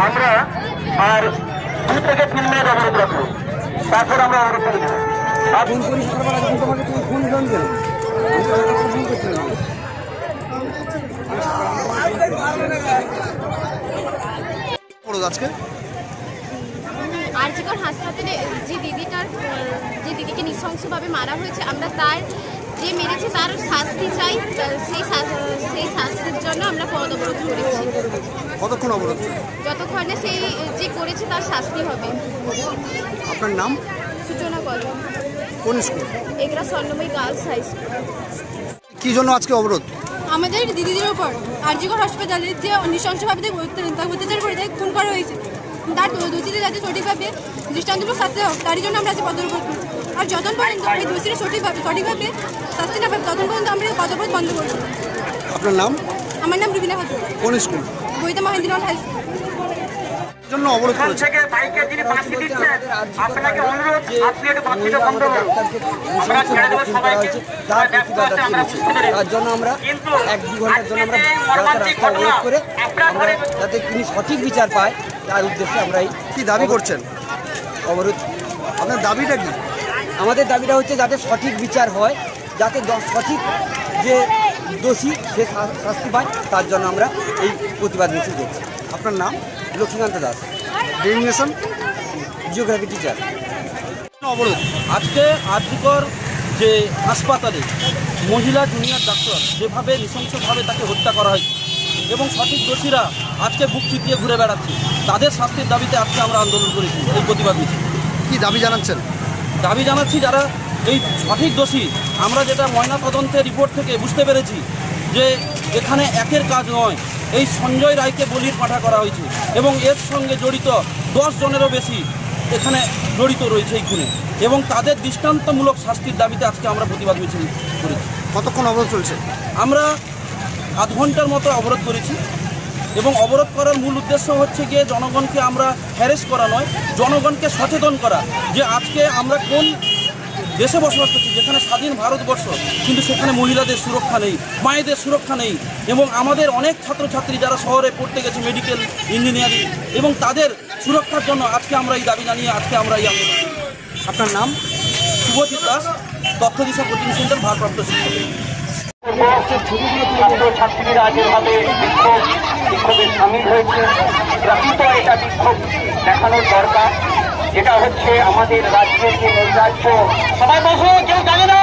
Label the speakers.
Speaker 1: আমরা আর 2 থেকে 3 মিনিট অবরোধ রাখবো, তারপর আমরা অবরোধ করে দেবো।
Speaker 2: আরজিকর হাসপাতালে যে দিদিকে নৃশংসভাবে মারা হয়েছে, আমরা তার যে মেরেছে তার শাস্তি চাই। সেই শাস্তির জন্য আমরা পথ অবরোধ করেছি।
Speaker 3: কতক্ষণ অবরোধ?
Speaker 2: যতক্ষণে সেই যে করেছে তার শাস্তি হবে।
Speaker 3: আপনার নাম?
Speaker 2: সূচনা কলেজ।
Speaker 3: কোন school?
Speaker 2: Egra Swarnamoyee girls high school.
Speaker 3: কি জন্য আজকে অবরোধ?
Speaker 2: আমাদের দিদিদের উপর আরজিকর হাসপাতালে যে নৃশংসভাবে অত্যাচার করে খুন করা হয়েছে, তার দোষীদের যাতে সঠিকভাবে দৃষ্টান্তমূলক শাস্তি হোক, তারই জন্য আমরা আজকে পথ অবরোধ করছি। আর যতক্ষণ পর্যন্ত এই দোষীরা সঠিকভাবে শাস্তি না পাবে, ততক্ষণ পর্যন্ত আমরা পথ অবরোধ বন্ধ করব।
Speaker 3: আপনার নাম?
Speaker 2: আমার নাম রুবিনা খাতুন।
Speaker 3: কোন স্কুল?
Speaker 2: বইতে মহেন্দ্রনাথ হাই স্কুল।
Speaker 3: জন্য অবরোধ করেছে।
Speaker 1: থেকে বাইকে যিনি পাঠিয়ে দিচ্ছেন, আপনাকে অনুরোধ আপনি একটু বাকিটা বন্ধ করুন। আমরা ছেড়ে দেব সবাইকে।
Speaker 3: তার জন্য আমরা 1-2 ঘন্টার জন্য আমরা রাস্তা অবরোধ করে আমরা যাতে তিনি সঠিক বিচার পায় তার উদ্দেশ্যে আমরা কি দাবি করছেন অবরোধ। আপনার দাবিটা কি? আমাদের দাবিটা হচ্ছে যাতে সঠিক বিচার হয়, যাতে সঠিক যে দোষী সে শাস্তি পায়, তার জন্য আমরা এই প্রতিবাদ মিছিল করছি। আপনার নাম? Lakshmikanta Das. Designation? Geography teacher. অবরোধ
Speaker 4: আজকে আরজিকর যে হাসপাতালে মহিলা জুনিয়র ডাক্তার যেভাবে নৃশংসভাবে তাকে হত্যা করা হয়েছে এবং সঠিক দোষীরা আজকে বুক চিতিয়ে ঘুরে বেড়াচ্ছে, তাদের শাস্তির দাবিতে আজকে আমরা আন্দোলন করেছি। এই প্রতিবাদ মিছিল।
Speaker 3: কি দাবি জানাচ্ছেন?
Speaker 4: দাবি জানাচ্ছি যারা এই সঠিক দোষী, আমরা যেটা ময়নাতদন্তের রিপোর্ট থেকে বুঝতে পেরেছি যে এখানে একের কাজ নয়, এই সঞ্জয় রায়কে বলির পাঠা করা হয়েছে এবং এর সঙ্গে জড়িত 10 জনেরও বেশি এখানে জড়িত রয়েছে এই খুনে, এবং তাদের দৃষ্টান্তমূলক শাস্তির দাবিতে আজকে আমরা প্রতিবাদ মিছিল করেছি।
Speaker 3: কতক্ষণ অবরোধ চলছে?
Speaker 4: আমরা আধ ঘন্টার মতো অবরোধ করেছি এবং অবরোধ করার মূল উদ্দেশ্য হচ্ছে গিয়ে জনগণকে আমরা হ্যারেস করা নয়, জনগণকে সচেতন করা যে আজকে আমরা কোন দেশে বসবাস করছি যেখানে স্বাধীন ভারতবর্ষ, কিন্তু সেখানে মহিলাদের সুরক্ষা নেই, মায়েদের সুরক্ষা নেই, এবং আমাদের অনেক ছাত্রছাত্রী যারা শহরে পড়তে গেছে মেডিকেল ইঞ্জিনিয়ারিং, এবং তাদের সুরক্ষার জন্য আজকে আমরা এই দাবি জানিয়ে আজকে আমরা এই আন্দোলন।
Speaker 3: আপনার নাম?
Speaker 4: শুভজিৎ দাস, তথ্য দিশা কোচিং সেন্টার ভারপ্রাপ্ত শিক্ষক।
Speaker 1: ছাত্রছাত্রীরা যেভাবে বিক্ষোভে সামিল হয়েছে, প্রকৃত এটা বিক্ষোভ দেখানোর দরকার। এটা হচ্ছে আমাদের রাজ্যের যে নৈরাজ্য। সবাই বসো, কেউ জানে না।